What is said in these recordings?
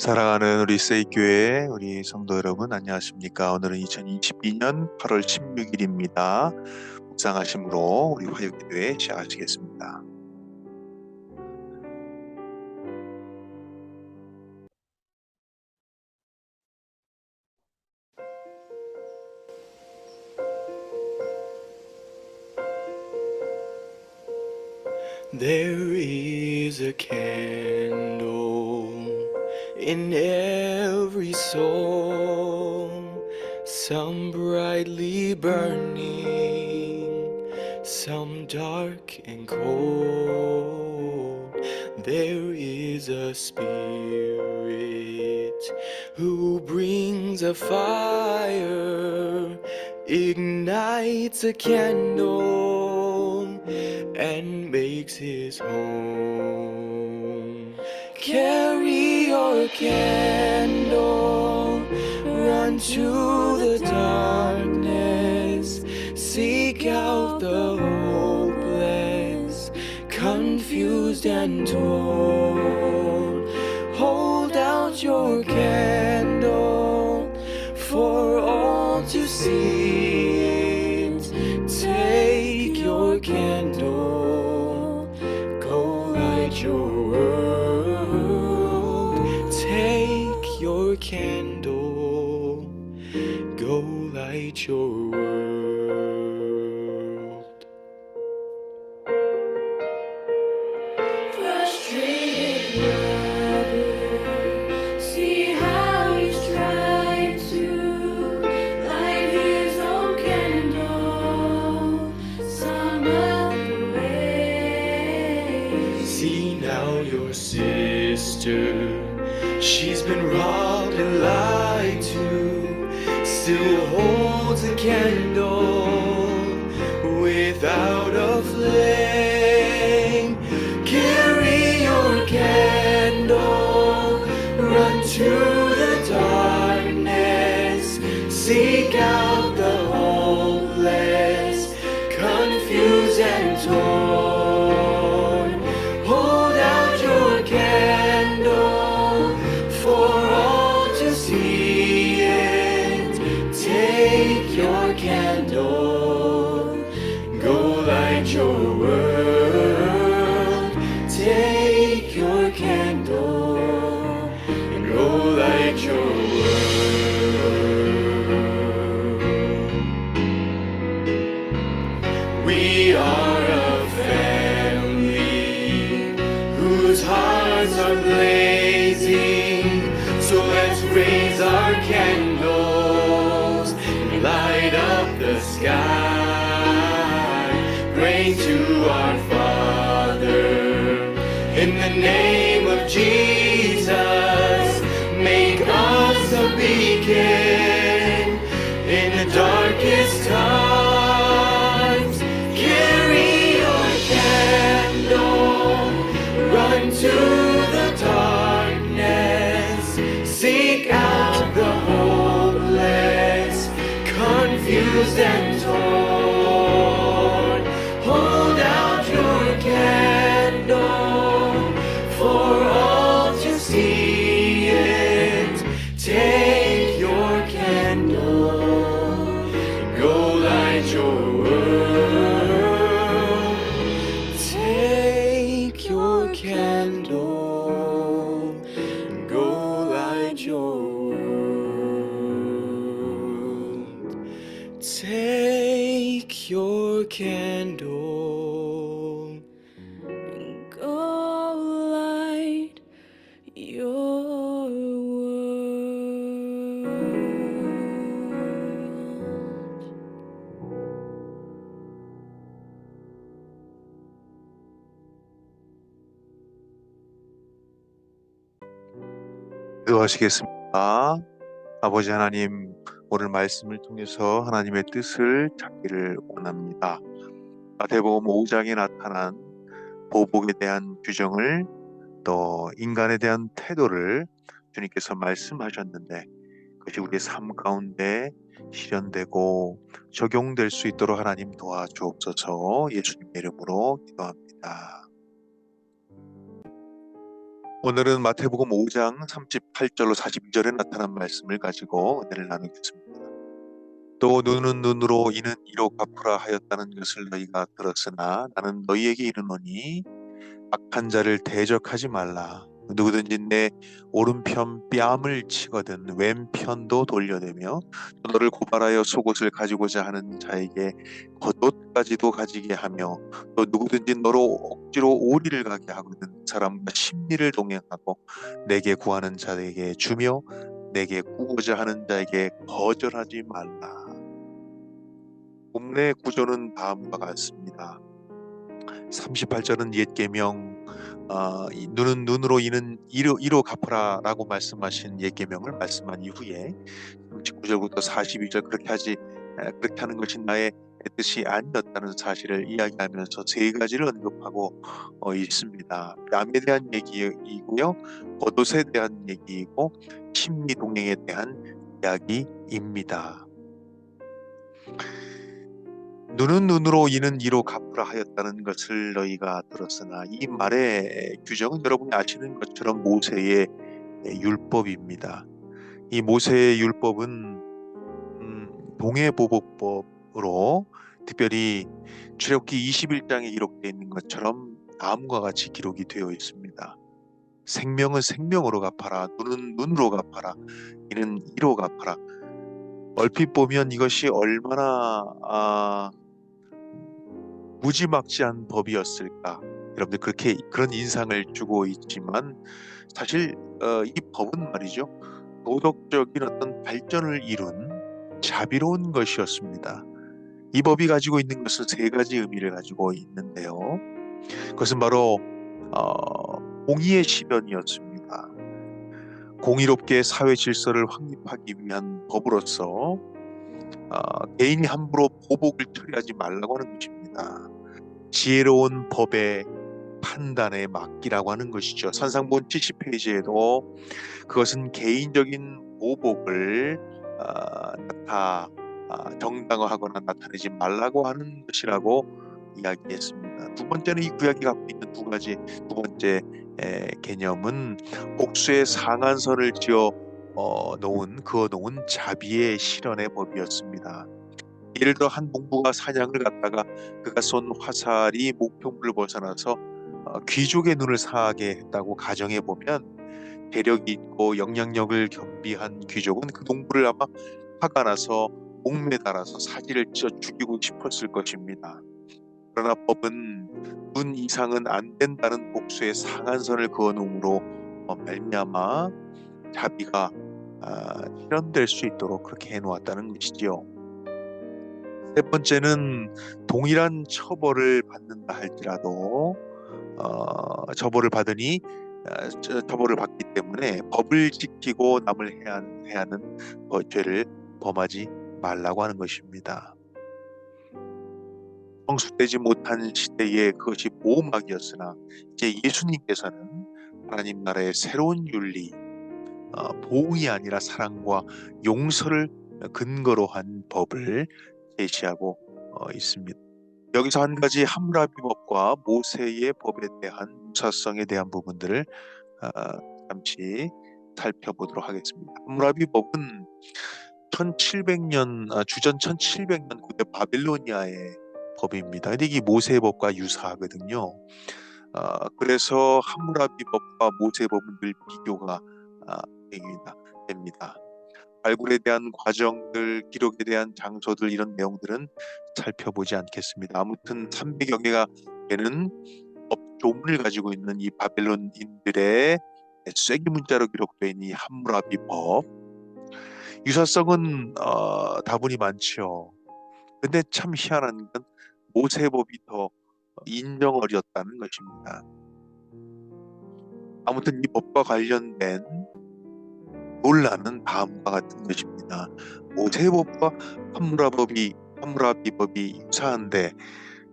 사랑하는 우리 세이교회 우리 성도 여러분 안녕하십니까? 오늘은 2022년 8월 16일입니다. 묵상하심으로 우리 화요기도회 시작하시겠습니다. There is a candle in every soul, some brightly burning, some dark and cold. There is a spirit who brings a fire, ignites a candle and makes his home. Carry your candle, run to the darkness, seek out the hopeless, confused and torn. Hold out your candle for all to see it. Take your candle, go light your world. Take your candle, go light your world. Frustrated brother, see how he's tried to light his own candle some other way. See now your sister, she's been robbed and lied to, still holds a candle without a flame. Carry your candle, run to the darkness, seek out the hopeless, confused and torn. Hold out your candle for all to see it. Take your candle, go light your world. Take your candle and go light your world. We are a family whose hearts are blazing, so let's raise our candles and light up the sky. Praying to our Father in the name of Jesus, make us a beacon in the darkest times. Carry your candle, run to the darkness, seek out the hopeless, confused and torn. Hold out your candle for all to see it. Take your candle, go light your world. Take your candle, go light your world. Take your candle, Go light your world. 기도하시겠습니다. 아버지 하나님, 오늘 말씀을 통해서 하나님의 뜻을 찾기를 원합니다. 마태복음 5장에 나타난 보복에 대한 규정을, 또 인간에 대한 태도를 주님께서 말씀하셨는데 그것이 우리의 삶 가운데 실현되고 적용될 수 있도록 하나님 도와주옵소서. 예수님의 이름으로 기도합니다. 오늘은 마태복음 5장 38절로 42절에 나타난 말씀을 가지고 은혜를 나누겠습니다. 또 눈은 눈으로 이는 이로 갚으라 하였다는 것을 너희가 들었으나 나는 너희에게 이르노니 악한 자를 대적하지 말라. 누구든지 내 오른편 뺨을 치거든 왼편도 돌려대며 또 너를 고발하여 속옷을 가지고자 하는 자에게 겉옷까지도 가지게 하며 또 누구든지 너로 억지로 오리를 가게 하거든 그 사람과 심리를 동행하고 내게 구하는 자에게 주며 내게 구고자 하는 자에게 거절하지 말라. 본문의 구조는 다음과 같습니다. 38절은 옛 계명, 눈은 눈으로 이는 이로 갚으라라고 말씀하신 옛 계명을 말씀한 이후에 39절부터 42절 그렇게 하는 것이 나의 뜻이 아니었다는 사실을 이야기하면서 세 가지를 언급하고 있습니다. 뺨에 대한 얘기이고요, 겉옷에 대한 얘기이고 심리 동행에 대한 이야기입니다. 눈은 눈으로 이는 이로 갚으라 하였다는 것을 너희가 들었으나 이 말의 규정은 여러분이 아시는 것처럼 모세의 율법입니다. 이 모세의 율법은 동해보복법으로 특별히 출애굽기 21장에 기록되어 있는 것처럼 다음과 같이 기록이 되어 있습니다. 생명은 생명으로 갚아라, 눈은 눈으로 갚아라, 이는 이로 갚아라. 얼핏 보면 이것이 얼마나 무지막지한 법이었을까, 여러분들 그런 인상을 주고 있지만 사실 이 법은 말이죠, 도덕적인 어떤 발전을 이룬 자비로운 것이었습니다. 이 법이 가지고 있는 것은 세 가지 의미를 가지고 있는데요, 그것은 바로 공의의 시변이었습니다. 공의롭게 사회 질서를 확립하기 위한 법으로서 개인이 함부로 보복을 처리하지 말라고 하는 것입니다. 지혜로운 법의 판단에 맡기라고 하는 것이죠. 산상본 70페이지에도 그것은 개인적인 보복을 정당화하거나 나타내지 말라고 하는 것이라고 이야기했습니다. 두 번째는 이 구약이 갖고 있는 두 번째 개념은 복수의 상한선을 그어 놓은 자비의 실현의 법이었습니다. 예를 들어 한 농부가 사냥을 갔다가 그가 쏜 화살이 목표물을 벗어나서 귀족의 눈을 상하게 했다고 가정해 보면 대력이 있고 영향력을 겸비한 귀족은 그 농부를 아마 화가 나서 목매달아서 사지를 찢어 죽이고 싶었을 것입니다. 그러나 법은 눈 이상은 안 된다는 복수의 상한선을 그어놓음으로 말미암아 자비가 실현될 수 있도록 그렇게 해놓았다는 것이지요. 세 번째는 동일한 처벌을 받는다 할지라도 처벌을 받기 때문에 법을 지키고 남을 해하는 죄를 범하지 말라고 하는 것입니다. 성숙되지 못한 시대에 그것이 보호막이었으나 이제 예수님께서는 하나님 나라의 새로운 윤리, 보응이 아니라 사랑과 용서를 근거로 한 법을 제시하고 있습니다. 여기서 한 가지 함무라비법과 모세의 법에 대한 유사성에 대한 부분들을 잠시 살펴보도록 하겠습니다. 함무라비법은 1700년 주전 1700년 구대 바빌로니아의 법입니다. 근데 이게 모세의 법과 유사하거든요. 그래서 함무라비법과 모세의 법은 늘 비교가 됩니다. 발굴에 대한 과정들, 기록에 대한 장소들, 이런 내용들은 살펴보지 않겠습니다. 아무튼 300여 개가 되는 법조문을 가지고 있는 이 바벨론인들의 쐐기 문자로 기록되어 있는 이 함무라비법, 유사성은 다분히 많죠. 근데 참 희한한 건 모세법이 더 인정 어렸다는 것입니다. 아무튼 이 법과 관련된 논란은 다음과 같은 것입니다. 모세법과 함무라비법이 유사한데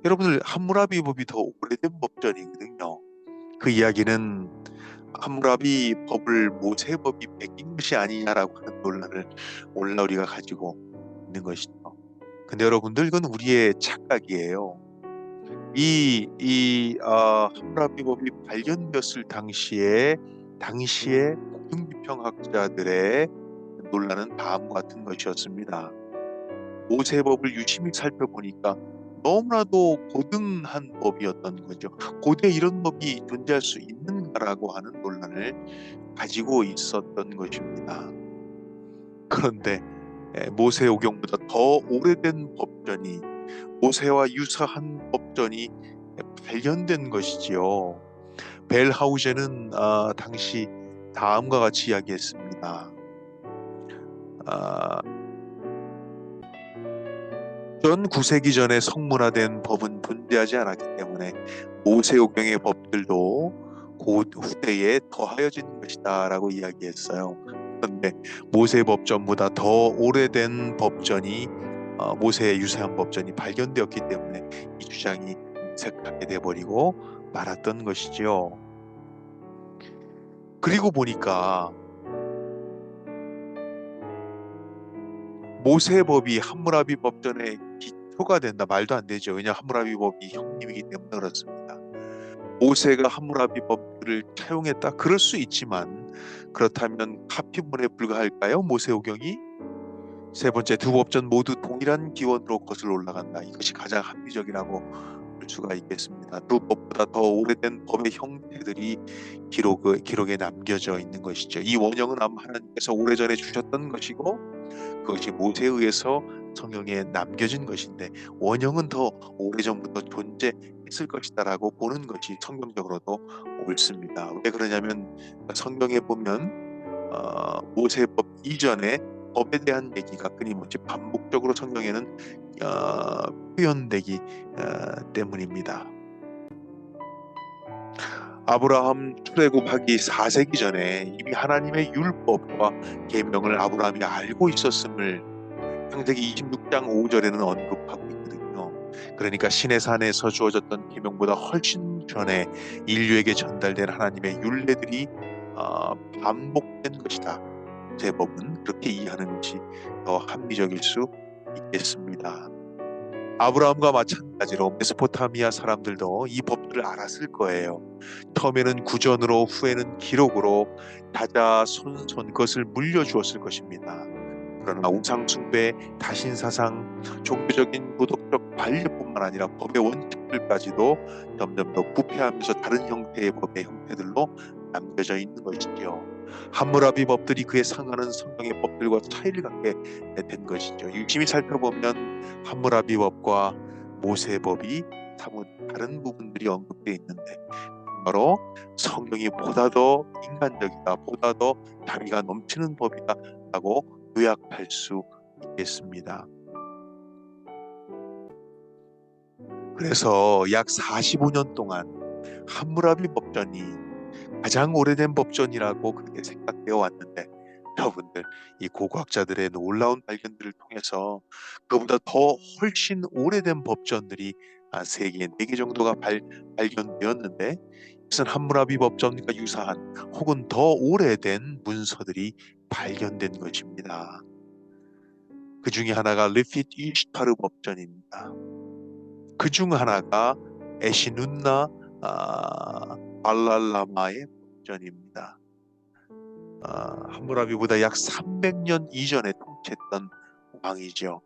여러분들, 함무라비법이 더 오래된 법전이거든요. 그 이야기는 함무라비법을 모세법이 베낀 것이 아니냐라고 하는 논란을 오늘날 우리가 가지고 있는 것이죠. 근데 여러분들, 이건 우리의 착각이에요. 함무라비법이 발견되었을 당시에 당시의 고등비평학자들의 논란은 다음과 같은 것이었습니다. 모세법을 유심히 살펴보니까 너무나도 고등한 법이었던 거죠. 고대 이런 법이 존재할 수 있는가라고 하는 논란을 가지고 있었던 것입니다. 그런데 모세오경보다 더 오래된 법전이, 모세와 유사한 법전이 발견된 것이지요. 벨하우제는 당시 다음과 같이 이야기했습니다. 전 9세기 전에 성문화된 법은 존재하지 않았기 때문에 모세오경의 법들도 곧 후대에 더하여진 것이다 라고 이야기했어요. 그런데 모세 법전보다 더 오래된 법전이 모세에 유사한 법전이 발견되었기 때문에 이 주장이 인색하게 돼버리고 말았던 것이지요. 그리고 보니까 모세법이 함무라비 법전의 기초가 된다. 말도 안 되죠. 왜냐 함무라비 법이 형님이기 때문에 그렇습니다. 모세가 함무라비 법을 차용했다. 그럴 수 있지만 그렇다면 카피본에 불과할까요? 모세오경이? 세 번째, 두 법전 모두 동일한 기원으로 거슬러 올라간다. 이것이 가장 합리적이라고 볼 수가 있겠습니다. 두 법보다 더 오래된 법의 형태들이 기록에 남겨져 있는 것이죠. 이 원형은 아마 하나님께서 오래전에 주셨던 것이고 그것이 모세에 의해서 성경에 남겨진 것인데 원형은 더 오래전부터 존재했을 것이다라고 보는 것이 성경적으로도 옳습니다. 왜 그러냐면 성경에 보면 모세법 이전에 법에 대한 얘기가 끊임없이 반복적으로 성경에는 표현되기 때문입니다. 아브라함 출애굽하기 4세기 전에 이미 하나님의 율법과 계명을 아브라함이 알고 있었음을 창세기 26장 5절에는 언급하고 있거든요. 그러니까 시내산에서 주어졌던 계명보다 훨씬 전에 인류에게 전달된 하나님의 율례들이 반복된 것이다. 제법은 그렇게 이해하는 것이 더 합리적일 수 있겠습니다. 아브라함과 마찬가지로 메소포타미아 사람들도 이 법들을 알았을 거예요. 처음에는 구전으로 후에는 기록으로 다자손손 그것을 물려주었을 것입니다. 그러나 우상숭배, 다신사상, 종교적인 도덕적 관례뿐만 아니라 법의 원칙들까지도 점점 더 부패하면서 다른 형태의 법의 형태들로 남겨져 있는 것이죠. 함무라비 법들이 그에 상하는 성경의 법들과 차이를 갖게 된 것이죠. 유심히 살펴보면 함무라비 법과 모세 법이 사뭇 다른 부분들이 언급되어 있는데 바로 성경이 보다 더 인간적이다, 보다 더 자비가 넘치는 법이다라고 요약할 수 있겠습니다. 그래서 약 45년 동안 함무라비 법전이 가장 오래된 법전이라고 그렇게 생각되어 왔는데 여러분들 이 고고학자들의 놀라운 발견들을 통해서 그보다 더 훨씬 오래된 법전들이 3개, 4개 정도가 발견되었는데 이것은 함무라비 법전과 유사한 혹은 더 오래된 문서들이 발견된 것입니다. 그 중에 하나가 리핏 이슈타르 법전입니다. 그 중 하나가 에시눈나 발랄라마의 법전입니다. 함무라비보다 약 300년 이전에 통치했던 왕이죠.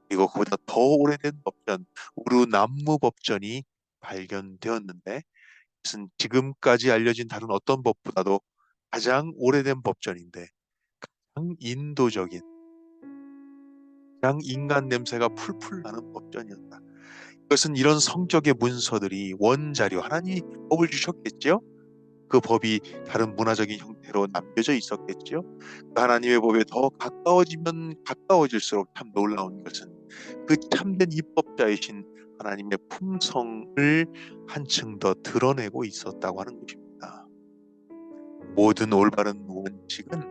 그리고 그보다 더 오래된 법전, 우르남무 법전이 발견되었는데 이것은 지금까지 알려진 다른 어떤 법보다도 가장 오래된 법전인데 가장 인도적인, 가장 인간 냄새가 풀풀 나는 법전이었다. 이것은 이런 성격의 문서들이 원자료, 하나님이 법을 주셨겠죠? 그 법이 다른 문화적인 형태로 남겨져 있었겠죠. 그 하나님의 법에 더 가까워지면 가까워질수록 참 놀라운 것은 그 참된 입법자이신 하나님의 품성을 한층 더 드러내고 있었다고 하는 것입니다. 모든 올바른 원칙은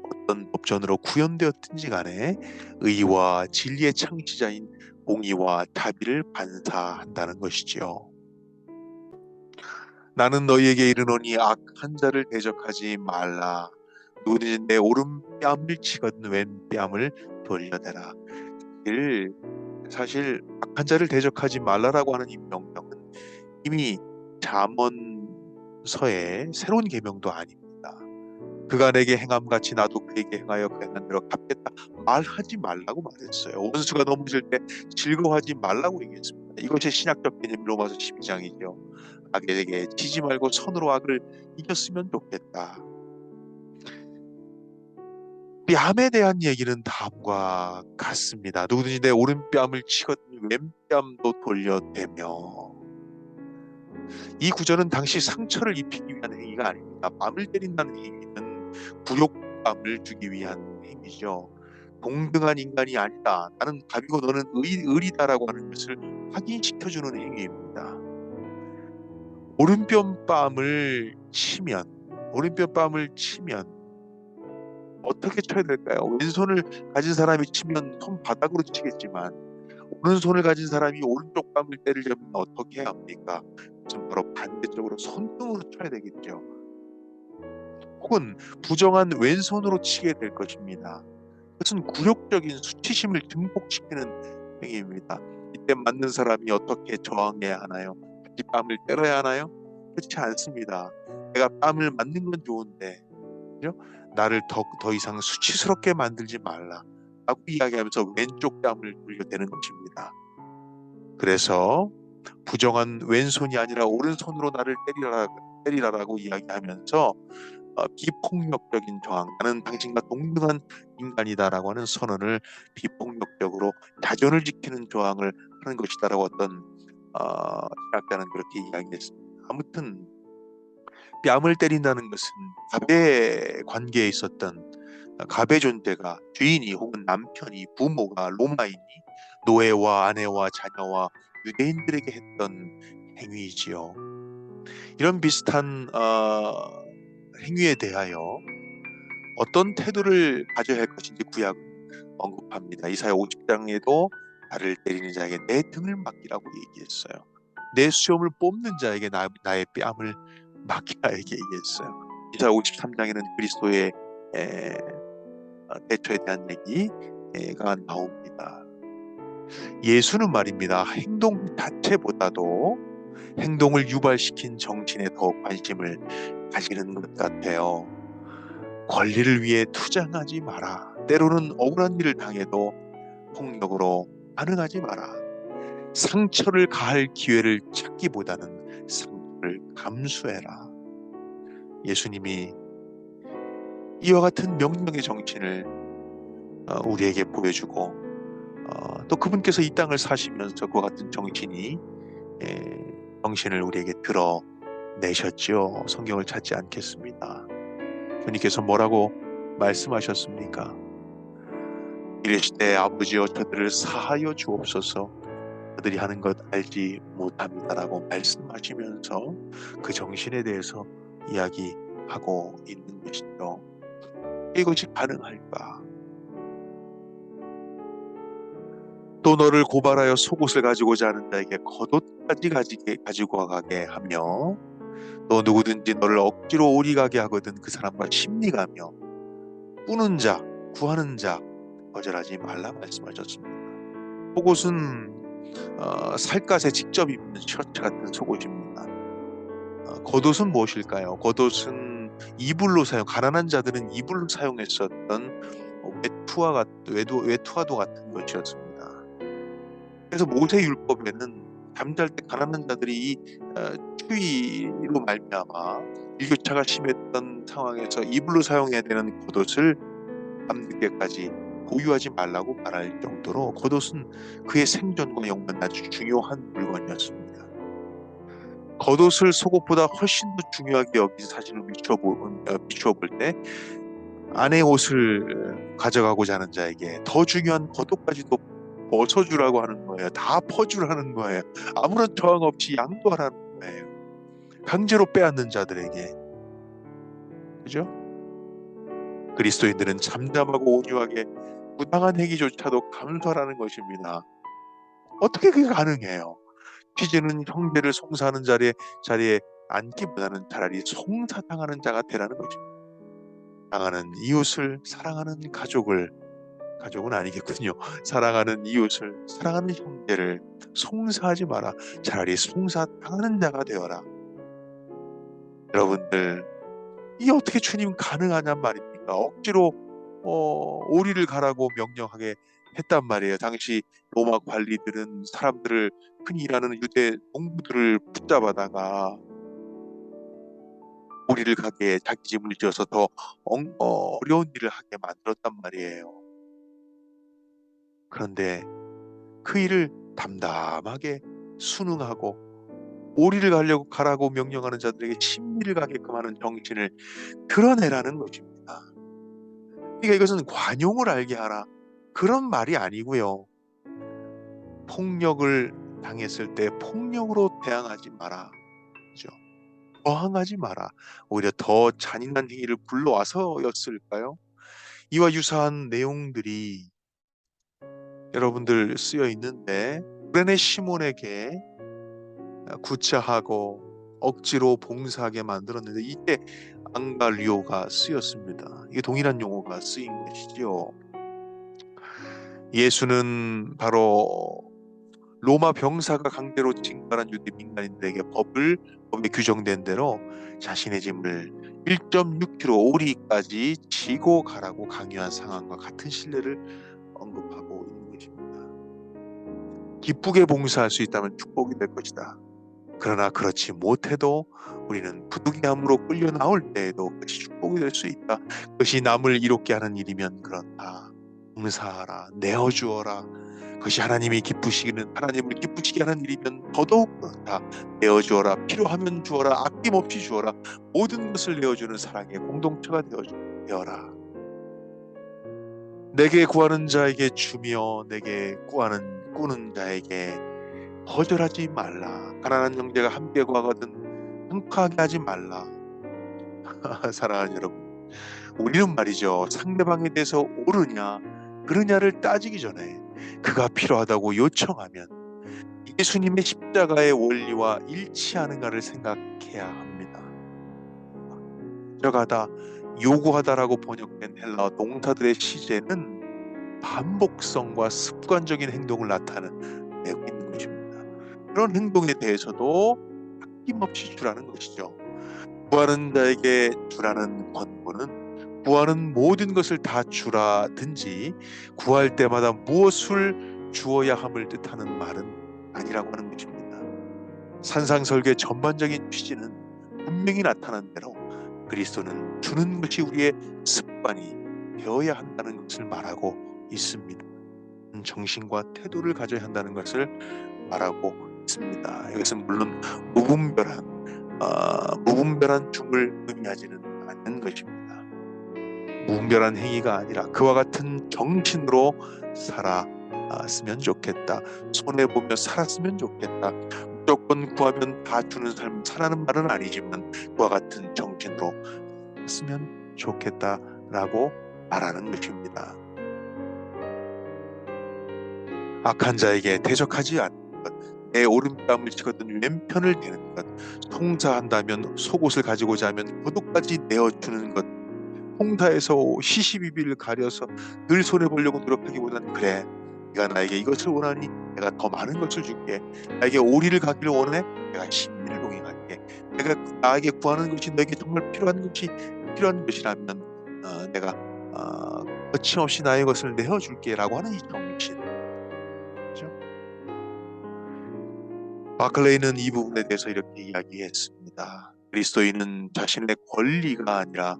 어떤 법전으로 구현되었든지 간에 의와 진리의 창시자인 공의와 자비를 반사한다는 것이지요. 나는 너희에게 이르노니 악한 자를 대적하지 말라. 누구든지 내 오른뺨을 치거든 왼뺨을 돌려대라. 사실 악한 자를 대적하지 말라라고 하는 이 명령은 이미 잠언서의 새로운 계명도 아닙니다. 얘기입니다. 그가 내게 행함같이 나도 그에게 행하여 그 행한 대로 갚겠다. 말하지 말라고 말했어요. 원수가 넘어질 때 즐거워하지 말라고 얘기했습니다. 이것이 신약적 개념 로마서 12장이죠. 악에게 지지 말고 선으로 악을 이겼으면 좋겠다. 뺨에 대한 얘기는 다음과 같습니다. 누구든지 내 오른뺨을 치거든 왼뺨도 돌려대며. 이 구절은 당시 상처를 입히기 위한 행위가 아닙니다. 뺨을 때린다는 행위는 굴욕감을 주기 위한 행위죠. 동등한 인간이 아니다. 나는 갑이고 너는 을이다라고 하는 것을 확인시켜주는 행위입니다. 오른뺨을 치면 어떻게 쳐야 될까요? 왼손을 가진 사람이 치면 손바닥으로 치겠지만 오른손을 가진 사람이 오른쪽 뺨을 때리려면 어떻게 해야 합니까? 그것은 바로 반대쪽으로 손등으로 쳐야 되겠죠. 혹은 부정한 왼손으로 치게 될 것입니다. 그것은 굴욕적인 수치심을 증폭시키는 행위입니다. 이때 맞는 사람이 어떻게 저항해야 하나요? 다시 뺨을 때려야 하나요? 그렇지 않습니다. 내가 뺨을 맞는 건 좋은데 그죠? 나를 더 이상 수치스럽게 만들지 말라 라고 이야기하면서 왼쪽 뺨을 돌려대는 것입니다. 그래서 부정한 왼손이 아니라 오른손으로 나를 때리라라고 이야기하면서 비폭력적인 저항, 나는 당신과 동등한 인간이다라고 하는 선언을 비폭력적으로 자존을 지키는 저항을 하는 것이다라고 어떤 신학자는 그렇게 이야기했습니다. 아무튼 뺨을 때린다는 것은 갑의 관계에 있었던 갑의 존재가 주인이 혹은 남편이 부모가 로마인이 노예와 아내와 자녀와 유대인들에게 했던 행위이지요. 이런 비슷한 행위에 대하여 어떤 태도를 가져야 할 것인지 구약은 언급합니다. 이사야 50장에도 나를 때리는 자에게 내 등을 맡기라고 얘기했어요. 내 수염을 뽑는 자에게 나의 뺨을 맡기라 얘기했어요. 이사야 53장에는 그리스도의 대처에 대한 얘기가 나옵니다. 예수는 말입니다. 행동 자체보다도 행동을 유발시킨 정신에 더 관심을 가지는 것 같아요. 권리를 위해 투쟁하지 마라. 때로는 억울한 일을 당해도 폭력으로 반응하지 마라. 상처를 가할 기회를 찾기보다는 상처를 감수해라. 예수님이 이와 같은 명령의 정신을 우리에게 보여주고 또 그분께서 이 땅을 사시면서 그와 같은 정신을 우리에게 드러내셨죠. 성경을 찾지 않겠습니다. 주님께서 뭐라고 말씀하셨습니까? 이르시되 아버지여 저들을 사하여 주옵소서 그들이 하는 것 알지 못합니다라고 말씀하시면서 그 정신에 대해서 이야기하고 있는 것이죠. 이것이 가능할까? 또 너를 고발하여 속옷을 가지고자 하는 자에게 겉옷까지 가지고 가게 하며 또 누구든지 너를 억지로 오리 가게 하거든 그 사람과 심리가며 꾸는 자, 구하는 자 거절하지 말라 말씀하셨습니다. 속옷은 살갗에 직접 입는 셔츠 같은 속옷입니다. 겉옷은 무엇일까요? 겉옷은 가난한 자들은 이불로 사용했었던 외투와도 같은 것이었습니다. 그래서 모세율법에는 잠잘 때 가난한 자들이 이 추위로 말미암아 일교차가 심했던 상황에서 이불로 사용해야 되는 겉옷을 밤늦게까지 보유하지 말라고 말할 정도로 겉옷은 그의 생존과 영변 아주 중요한 물건이었습니다. 겉옷을 속옷보다 훨씬 더 중요하게 여긴 사실을 비추어 볼 때 아내 옷을 가져가고자 하는 자에게 더 중요한 겉옷까지도 벗어주라고 하는 거예요. 다 퍼주라는 거예요. 아무런 저항 없이 양도하라는 거예요. 강제로 빼앗는 자들에게. 그죠? 그리스도인들은 잠잠하고 온유하게 부당한 행위조차도 감수하라는 것입니다. 어떻게 그게 가능해요? 퀴즈는 형제를 송사하는 자리에 앉기보다는 차라리 송사당하는 자가 되라는 것입니다. 사랑하는 이웃을, 사랑하는 가족은 아니겠군요. 사랑하는 이웃을, 사랑하는 형제를 송사하지 마라. 차라리 송사당하는 자가 되어라. 여러분들, 이게 어떻게 주님 가능하냔 말입니까? 억지로 오리를 가라고 명령하게 했단 말이에요. 당시 로마 관리들은 사람들을, 흔히 일하는 유대 농부들을 붙잡아다가 오리를 가게 자기 집을 지어서 더 어려운 일을 하게 만들었단 말이에요. 그런데 그 일을 담담하게 순응하고 오리를 가라고 명령하는 자들에게 친밀을 가게끔 하는 정신을 드러내라는 것입니다. 그러니까 이것은 관용을 알게 하라, 그런 말이 아니고요. 폭력을 당했을 때 폭력으로 대항하지 마라. 그죠? 저항하지 마라. 오히려 더 잔인한 행위를 불러와서였을까요? 이와 유사한 내용들이 여러분들 쓰여 있는데, 구레네 시몬에게 구차하고 억지로 봉사하게 만들었는데 이때 앙갈리오가 쓰였습니다. 이게 동일한 용어가 쓰인 것이죠. 예수는 바로 로마 병사가 강제로 징발한 유대 민간인들에게 법에 규정된 대로 자신의 짐을 1.6km 오리까지 지고 가라고 강요한 상황과 같은 신뢰를 언급하고 있는 것입니다. 기쁘게 봉사할 수 있다면 축복이 될 것이다. 그러나 그렇지 못해도 우리는 부득이함으로 끌려 나올 때에도 그것이 축복이 될 수 있다. 그것이 남을 이롭게 하는 일이면 그렇다. 봉사하라, 내어주어라. 그것이 하나님을 기쁘시게 하는 일이면 더더욱 그렇다. 내어주어라, 필요하면 주어라, 아낌없이 주어라. 모든 것을 내어주는 사랑의 공동체가 되어라. 내게 구하는 자에게 주며 내게 꾸는 자에게 거절하지 말라. 가난한 형제가 함께 구하거든 흠하게 하지 말라. 사랑하는 여러분, 우리는 말이죠, 상대방에 대해서 옳으냐 그르냐를 따지기 전에 그가 필요하다고 요청하면 예수님의 십자가의 원리와 일치하는가를 생각해야 합니다. 들어가다, 요구하다라고 번역된 헬라어 동사들의 시제는 반복성과 습관적인 행동을 나타내고 있는 것입니다. 그런 행동에 대해서도 아낌없이 주라는 것이죠. 구하는 자에게 주라는 권고는 구하는 모든 것을 다 주라든지 구할 때마다 무엇을 주어야 함을 뜻하는 말은 아니라고 하는 것입니다. 산상설교의 전반적인 취지는 분명히 나타난 대로 그리스도는 주는 것이 우리의 습관이 되어야 한다는 것을 말하고 있습니다. 정신과 태도를 가져야 한다는 것을 말하고 있습니다. 이것은 물론 무분별한 줌을 의미하지는 않는 것입니다. 무분별한 행위가 아니라 그와 같은 정신으로 살았으면 좋겠다. 손해보며 살았으면 좋겠다. 무조건 구하면 다 주는 삶을 살라는 말은 아니지만 그와 같은 정신으로 살았으면 좋겠다라고 말하는 것입니다. 악한 자에게 대적하지 않는 것, 내 오른뺨을 치거든 왼편을 대는 것, 통사한다면 속옷을 가지고자 하면 겉옷까지 내어주는 것, 통사에서 시시비비를 가려서 늘 손해보려고 노력하기보다는 그래, 네가 나에게 이것을 원하니 내가 더 많은 것을 줄게. 나에게 오리를 가기를 원해, 내가 신비를 동행할게. 내가 나에게 구하는 것이 너에게 정말 필요한 것이라면 내가 거침없이 나의 것을 내어줄게 라고 하는 이 정신. 그렇죠? 바클레이는 이 부분에 대해서 이렇게 이야기했습니다. 그리스도인은 자신의 권리가 아니라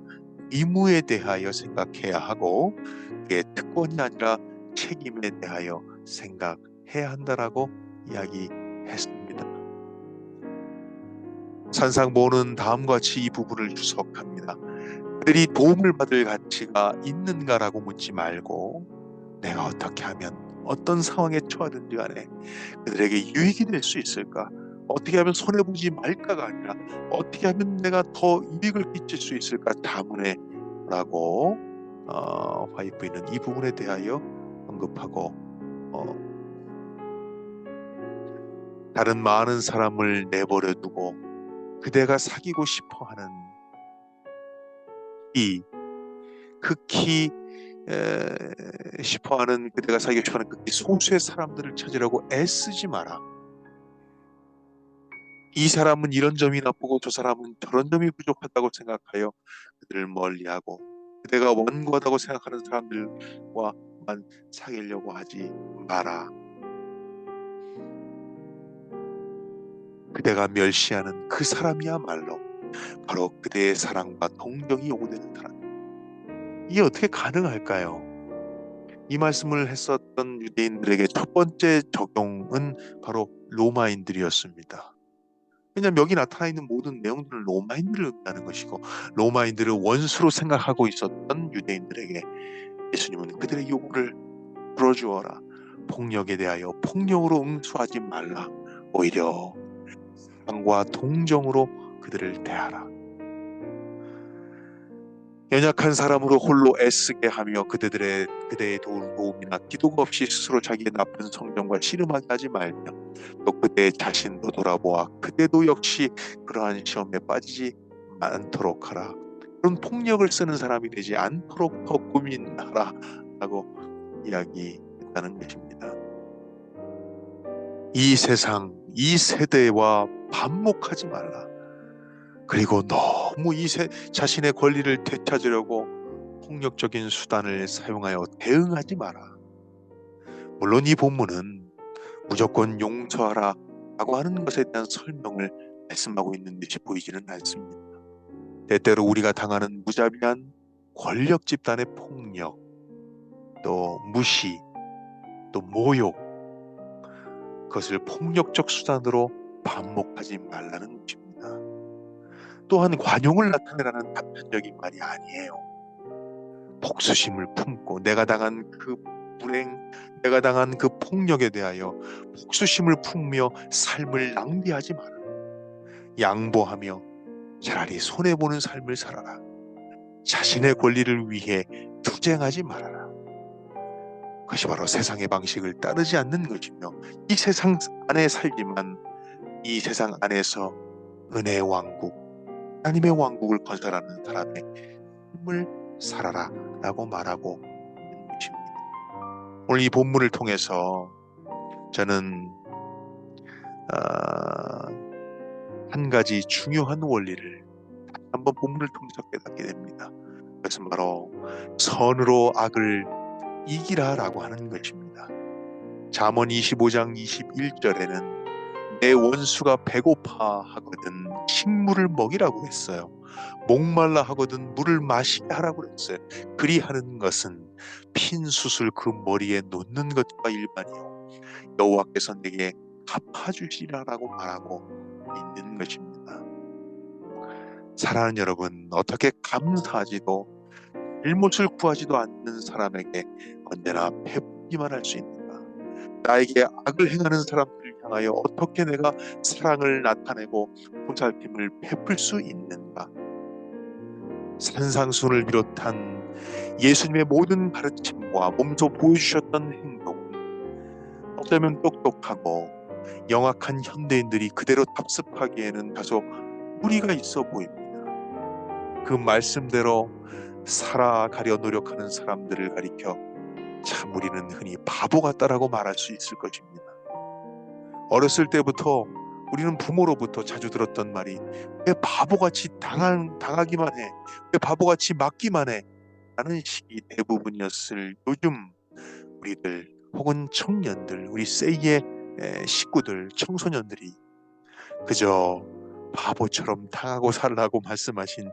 의무에 대하여 생각해야 하고 그게 특권이 아니라 책임에 대하여 생각해야 한다라고 이야기했습니다. 산상보는 다음과 같이 이 부분을 주석합니다. 그들이 도움을 받을 가치가 있는가라고 묻지 말고 내가 어떻게 하면 어떤 상황에 처하든지 간에 그들에게 유익이 될 수 있을까? 어떻게 하면 손해보지 말까가 아니라 어떻게 하면 내가 더 이익을 끼칠 수 있을까 자문해 라고 화이트는 이 부분에 대하여 언급하고 다른 많은 사람을 내버려 두고 그대가 사귀고 싶어하는 극히 싶어하는 그대가 사귀고 싶어하는 극히 소수의 사람들을 찾으려고 애쓰지 마라. 이 사람은 이런 점이 나쁘고 저 사람은 저런 점이 부족하다고 생각하여 그들을 멀리하고 그대가 완고하다고 생각하는 사람들과만 사귀려고 하지 마라. 그대가 멸시하는 그 사람이야말로 바로 그대의 사랑과 동정이 요구되는 사람. 이게 어떻게 가능할까요? 이 말씀을 했었던 유대인들에게 첫 번째 적용은 바로 로마인들이었습니다. 왜냐하면 여기 나타나 있는 모든 내용들은 로마인들을 의미하는 것이고 로마인들을 원수로 생각하고 있었던 유대인들에게 예수님은 그들의 요구를 들어주어라. 폭력에 대하여 폭력으로 응수하지 말라. 오히려 사랑과 동정으로 그들을 대하라. 연약한 사람으로 홀로 애쓰게 하며 그대의 도움이나 기도가 없이 스스로 자기의 나쁜 성정과 씨름하게 하지 말며 또 그대 자신도 돌아보아 그대도 역시 그러한 시험에 빠지지 않도록 하라. 그런 폭력을 쓰는 사람이 되지 않도록 더 고민하라 라고 이야기했다는 것입니다. 이 세상, 이 세대와 반목하지 말라. 그리고 너무 자신의 권리를 되찾으려고 폭력적인 수단을 사용하여 대응하지 마라. 물론 이 본문은 무조건 용서하라 라고 하는 것에 대한 설명을 말씀하고 있는 듯이 보이지는 않습니다. 때때로 우리가 당하는 무자비한 권력 집단의 폭력, 또 무시, 또 모욕, 그것을 폭력적 수단으로 반목하지 말라는 것입니다. 또한 관용을 나타내라는 단편적인 말이 아니에요. 복수심을 품고 내가 당한 그 불행, 내가 당한 그 폭력에 대하여 복수심을 품으며 삶을 낭비하지 마라. 양보하며 차라리 손해보는 삶을 살아라. 자신의 권리를 위해 투쟁하지 말아라. 그것이 바로 세상의 방식을 따르지 않는 것이며 이 세상 안에 살지만 이 세상 안에서 은혜의 왕국, 하나님의 왕국을 건설하는 사람의 삶을 살아라 라고 말하고 있는 것입니다. 오늘 이 본문을 통해서 저는 한 가지 중요한 원리를 한번 본문을 통해서 깨닫게 됩니다. 그것은 바로 선으로 악을 이기라 라고 하는 것입니다. 잠언 25장 21절에는 내 원수가 배고파 하거든 식물을 먹이라고 했어요. 목말라 하거든 물을 마시게 하라고 했어요. 그리하는 것은 핀 숯을 그 머리에 놓는 것과 일반이요 여호와께서 내게 갚아주시라라고 말하고 있는 것입니다. 사랑하는 여러분, 어떻게 감사하지도 잘못을 구하지도 않는 사람에게 언제나 베풀기만 할 수 있는가? 나에게 악을 행하는 사람들을 향하여 어떻게 내가 사랑을 나타내고 보살핌을 베풀 수 있는가? 산상수훈을 비롯한 예수님의 모든 가르침과 몸소 보여주셨던 행동은 어쩌면 똑똑하고 영악한 현대인들이 그대로 답습하기에는 다소 무리가 있어 보입니다. 그 말씀대로 살아가려 노력하는 사람들을 가리켜 참 우리는 흔히 바보 같다라고 말할 수 있을 것입니다. 어렸을 때부터 우리는 부모로부터 자주 들었던 말이 왜 바보같이 당하기만 해? 왜 바보같이 맞기만 해? 라는 식이 대부분이었을 요즘 우리들 혹은 청년들, 우리 세이의 식구들, 청소년들이 그저 바보처럼 당하고 살라고 말씀하신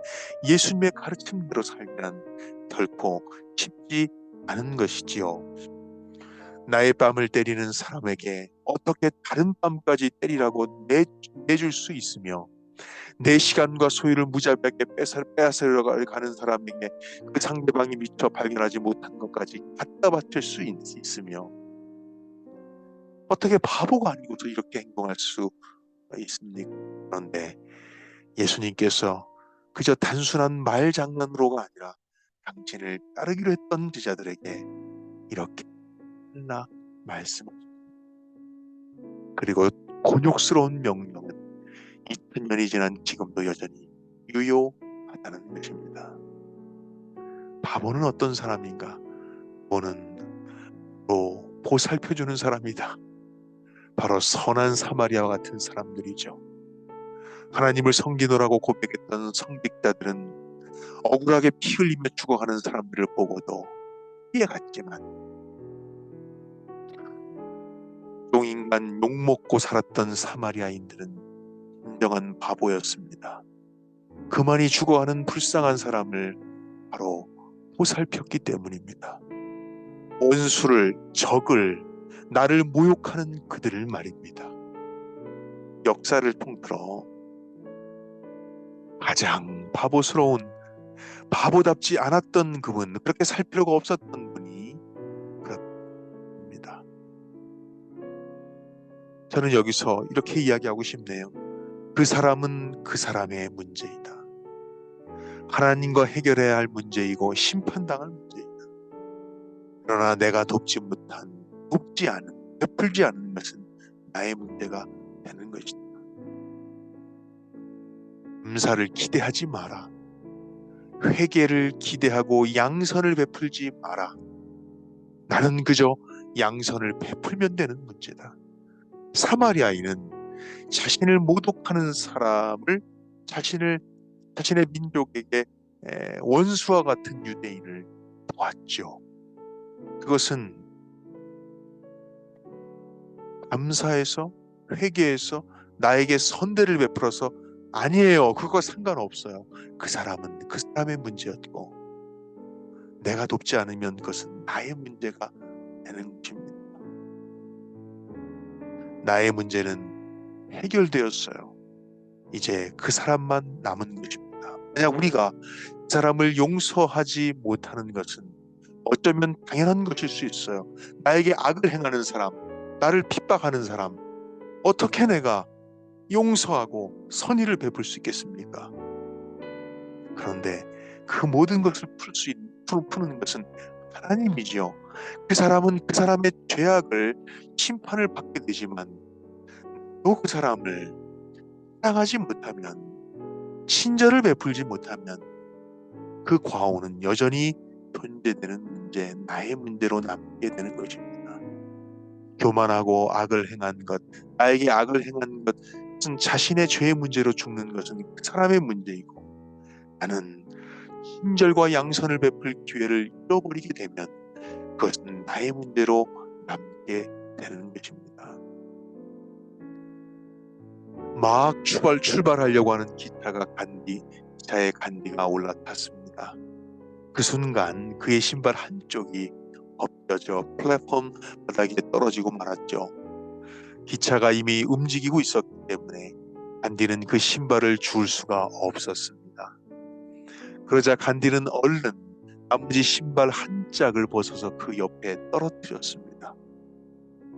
예수님의 가르침대로 살기란 결코 쉽지 않은 것이지요. 나의 뺨을 때리는 사람에게 어떻게 다른 뺨까지 때리라고 내줄 수 있으며 내 시간과 소유를 무자비하게 빼앗으려 가는 사람에게 그 상대방이 미처 발견하지 못한 것까지 갖다 바칠 수 있으며 어떻게 바보가 아니고서 이렇게 행동할 수 있습니까? 그런데 예수님께서 그저 단순한 말장난으로가 아니라 당신을 따르기로 했던 제자들에게 이렇게 하라 말씀하십니다. 그리고 곤욕스러운 명령은 2000년이 지난 지금도 여전히 유효하다는 것입니다. 바보는 어떤 사람인가? 바보는 보살펴주는 사람이다. 바로 선한 사마리아와 같은 사람들이죠. 하나님을 섬기노라고 고백했던 성직자들은 억울하게 피 흘리며 죽어가는 사람들을 보고도 이해갔지만 종인간 욕먹고 살았던 사마리아인들은 진정한 바보였습니다. 그만이 죽어가는 불쌍한 사람을 바로 보살폈기 때문입니다. 원수를, 적을, 나를 모욕하는 그들을 말입니다. 역사를 통틀어 가장 바보스러운, 바보답지 않았던 그분, 그렇게 살 필요가 없었던 분이 그렇습니다. 저는 여기서 이렇게 이야기하고 싶네요. 그 사람은 그 사람의 문제이다. 하나님과 해결해야 할 문제이고 심판당할 문제이다. 그러나 내가 돕지 않은, 베풀지 않은 것은 나의 문제가 되는 것이다. 감사를 기대하지 마라. 회개를 기대하고 양선을 베풀지 마라. 나는 그저 양선을 베풀면 되는 문제다. 사마리아인은 자신을 모독하는 사람을 자신의 민족에게 원수와 같은 유대인을 도왔죠. 그것은 감사해서, 회개해서, 나에게 선대를 베풀어서 아니에요. 그거 상관없어요. 그 사람은 그 사람의 문제였고 내가 돕지 않으면 그것은 나의 문제가 되는 것입니다. 나의 문제는 해결되었어요. 이제 그 사람만 남은 것입니다. 만약 우리가 그 사람을 용서하지 못하는 것은 어쩌면 당연한 것일 수 있어요. 나에게 악을 행하는 사람, 나를 핍박하는 사람, 어떻게 내가 용서하고 선의를 베풀 수 있겠습니까? 그런데 그 모든 것을 푸는 것은 하나님이지요. 그 사람은 그 사람의 죄악을 심판을 받게 되지만 또 그 사람을 사랑하지 못하면, 친절을 베풀지 못하면 그 과오는 여전히 존재되는 문제, 나의 문제로 남게 되는 것입니다. 교만하고 악을 행한 것, 나에게 악을 행한 것은 자신의 죄의 문제로 죽는 것은 그 사람의 문제이고, 나는 친절과 양선을 베풀 기회를 잃어버리게 되면 그것은 나의 문제로 남게 되는 것입니다. 막 출발하려고 하는 기차의 간디가 올라탔습니다. 그 순간 그의 신발 한쪽이 벗겨져 플랫폼 바닥에 떨어지고 말았죠. 기차가 이미 움직이고 있었기 때문에 간디는 그 신발을 줄 수가 없었습니다. 그러자 간디는 얼른 나머지 신발 한 짝을 벗어서 그 옆에 떨어뜨렸습니다.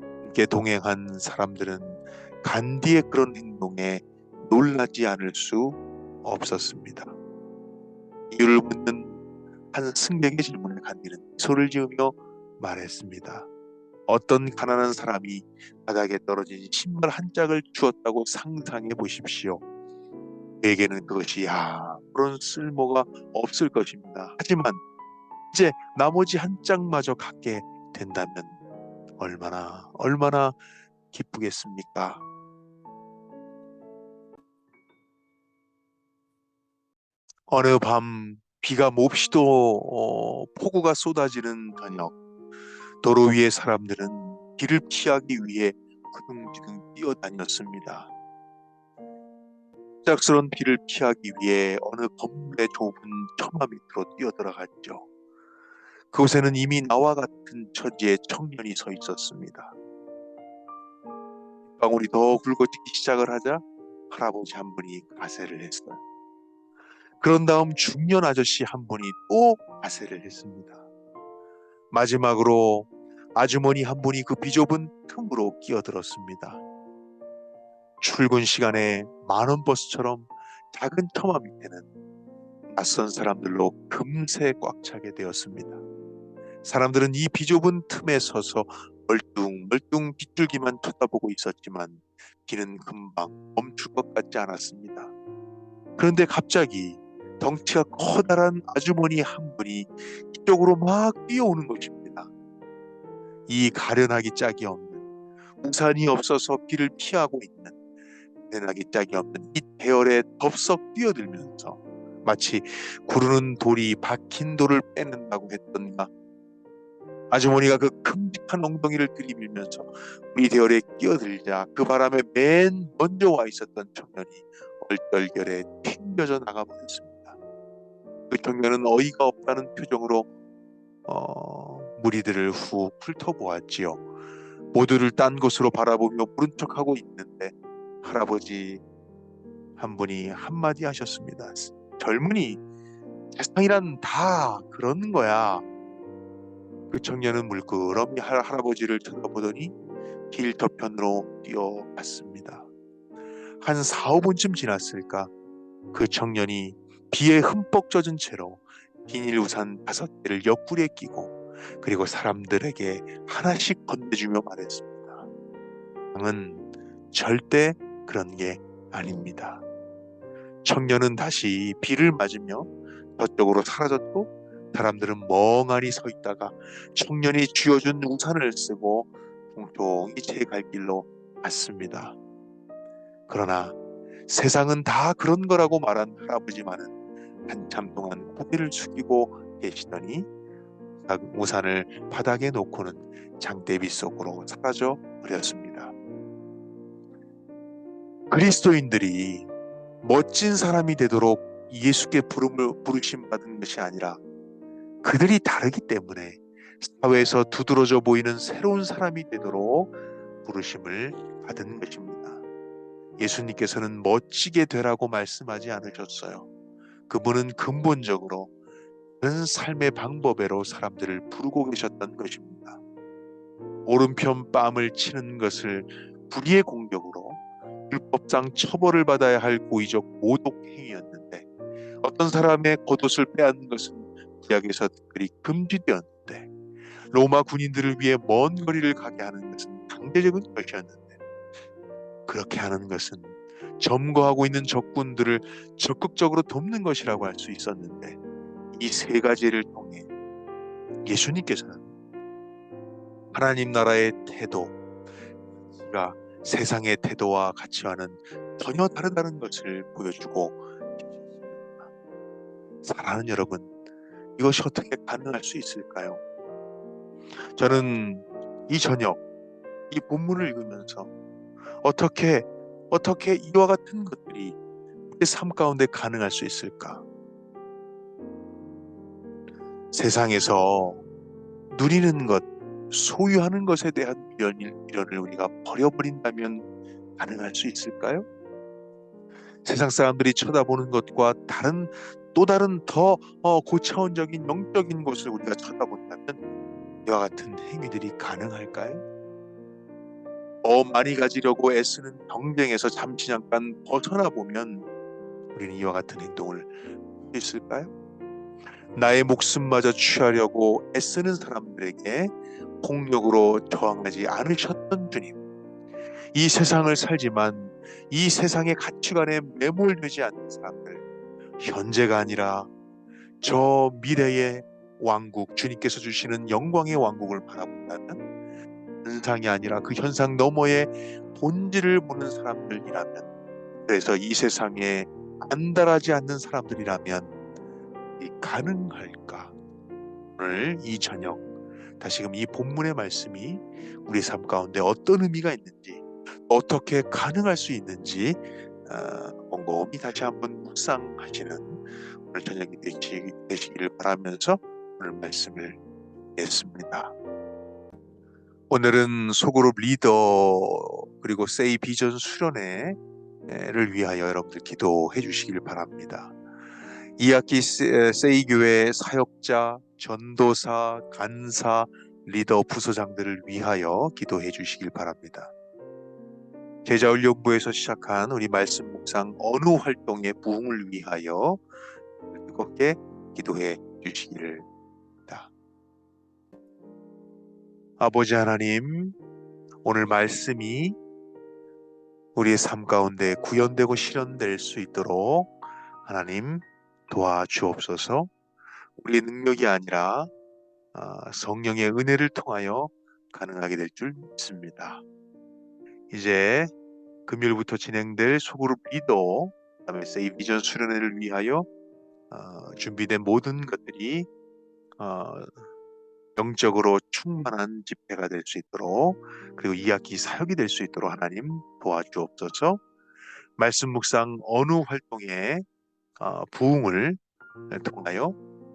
함께 동행한 사람들은 간디의 그런 행동에 놀라지 않을 수 없었습니다. 이유를 묻는 한 승객의 질문에 간디는 미소를 지으며 말했습니다. 어떤 가난한 사람이 바닥에 떨어진 신발 한 짝을 주었다고 상상해 보십시오. 그에게는 그것이 아무런 쓸모가 없을 것입니다. 하지만 이제 나머지 한 짝마저 갖게 된다면 얼마나 기쁘겠습니까? 어느 밤 비가 몹시도 폭우가 쏟아지는 저녁, 도로 위의 사람들은 비를 피하기 위해 그둥지둥 뛰어다녔습니다. 갑작스런 비를 피하기 위해 어느 건물의 좁은 처마 밑으로 뛰어들어갔죠. 그곳에는 이미 나와 같은 처지의 청년이 서 있었습니다. 방울이 더 굵어지기 시작을 하자 할아버지 한 분이 가세를 했어요. 그런 다음 중년 아저씨 한 분이 또 가세를 했습니다. 마지막으로 아주머니 한 분이 그 비좁은 틈으로 끼어들었습니다. 출근 시간에 만원 버스처럼 작은 처마 밑에는 낯선 사람들로 금세 꽉 차게 되었습니다. 사람들은 이 비좁은 틈에 서서 멀뚱멀뚱 빗줄기만 쳐다보고 있었지만 비는 금방 멈출 것 같지 않았습니다. 그런데 갑자기 덩치가 커다란 아주머니 한 분이 이쪽으로 막 뛰어오는 것입니다. 이 가련하기 짝이 없는, 우산이 없어서 비를 피하고 있는 내나기 짝이 없는 이 대열에 덥석 뛰어들면서 마치 구르는 돌이 박힌 돌을 빼낸다고 했던가, 아주머니가 그 큼직한 엉덩이를 들이밀면서 우리 대열에 끼어들자 그 바람에 맨 먼저 와 있었던 청년이 얼떨결에 튕겨져 나가버렸습니다. 그 청년은 어이가 없다는 표정으로 무리들을 후 훑어보았지요. 모두를 딴 곳으로 바라보며 모른 척하고 있는데 할아버지 한 분이 한마디 하셨습니다. 젊은이, 세상이란 다 그런 거야. 그 청년은 물끄러미 할아버지를 쳐다보더니 길 저편으로 뛰어갔습니다. 한 4, 5분쯤 지났을까, 그 청년이 비에 흠뻑 젖은 채로 비닐 우산 5개를 옆구리에 끼고 그리고 사람들에게 하나씩 건네주며 말했습니다. 세상은 절대 그런 게 아닙니다. 청년은 다시 비를 맞으며 저쪽으로 사라졌고, 사람들은 멍하니 서 있다가 청년이 쥐어준 우산을 쓰고 종종이 제 갈 길로 갔습니다. 그러나 세상은 다 그런 거라고 말한 할아버지만은 한참 동안 고개를 숙이고 계시더니 우산을 바닥에 놓고는 장대비 속으로 사라져 버렸습니다. 그리스도인들이 멋진 사람이 되도록 예수께 부르심 받은 것이 아니라 그들이 다르기 때문에 사회에서 두드러져 보이는 새로운 사람이 되도록 부르심을 받은 것입니다. 예수님께서는 멋지게 되라고 말씀하지 않으셨어요. 그분은 근본적으로 다른 삶의 방법으로 사람들을 부르고 계셨던 것입니다. 오른편 뺨을 치는 것을 불의의 공격으로 율법상 처벌을 받아야 할 고의적 모독 행위였는데, 어떤 사람의 겉옷을 빼앗는 것은 구약에서 그리 금지되었는데, 로마 군인들을 위해 먼 거리를 가게 하는 것은 강제적인 것이었는데, 그렇게 하는 것은 점거하고 있는 적군들을 적극적으로 돕는 것이라고 할 수 있었는데, 이 3가지를 통해 예수님께서는 하나님 나라의 태도가 세상의 태도와 가치와는 전혀 다르다는 것을 보여주고 계십니다. 사랑하는 여러분, 이것이 어떻게 가능할 수 있을까요? 저는 이 저녁 이 본문을 읽으면서 어떻게 이와 같은 것들이 우리의 삶 가운데 가능할 수 있을까? 세상에서 누리는 것, 소유하는 것에 대한 미련을 우리가 버려버린다면 가능할 수 있을까요? 세상 사람들이 쳐다보는 것과 또 다른 더 고차원적인 영적인 것을 우리가 쳐다본다면 이와 같은 행위들이 가능할까요? 많이 가지려고 애쓰는 경쟁에서 잠시 잠깐 벗어나 보면 우리는 이와 같은 행동을 할 수 있을까요? 나의 목숨마저 취하려고 애쓰는 사람들에게 폭력으로 저항하지 않으셨던 주님, 이 세상을 살지만 이 세상의 가치관에 매몰되지 않는 사람들, 현재가 아니라 저 미래의 왕국, 주님께서 주시는 영광의 왕국을 바라본다면, 현상이 아니라 그 현상 너머의 본질을 보는 사람들이라면, 그래서 이 세상에 안달하지 않는 사람들이라면 가능할까? 오늘 이 저녁 다시금 이 본문의 말씀이 우리 삶 가운데 어떤 의미가 있는지, 어떻게 가능할 수 있는지 곰곰이 다시 한번 묵상하시는 오늘 저녁이 되시기를 바라면서 오늘 말씀을 읽겠습니다. 오늘은 소그룹 리더 그리고 세이 비전 수련회를 위하여 여러분들 기도해 주시길 바랍니다. 2학기 세이 교회 사역자, 전도사, 간사, 리더, 부서장들을 위하여 기도해 주시길 바랍니다. 제자훈련부에서 시작한 우리 말씀 묵상 어느 활동의 부흥을 위하여 뜨겁게 기도해 주시기를 바랍니다. 아버지 하나님, 오늘 말씀이 우리의 삶 가운데 구현되고 실현될 수 있도록 하나님 도와주옵소서. 우리의 능력이 아니라 성령의 은혜를 통하여 가능하게 될 줄 믿습니다. 이제 금요일부터 진행될 소그룹 리더, 그다음에 세이비전 수련회를 위하여 준비된 모든 것들이 영적으로 충만한 집회가 될 수 있도록, 그리고 2학기 사역이 될 수 있도록 하나님 도와주옵소서. 말씀 묵상 어느 활동에 부흥을 통하여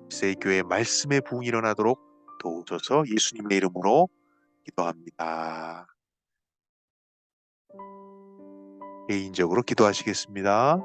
세교회 말씀의 부흥이 일어나도록 도우소서. 예수님의 이름으로 기도합니다. 개인적으로 기도하시겠습니다.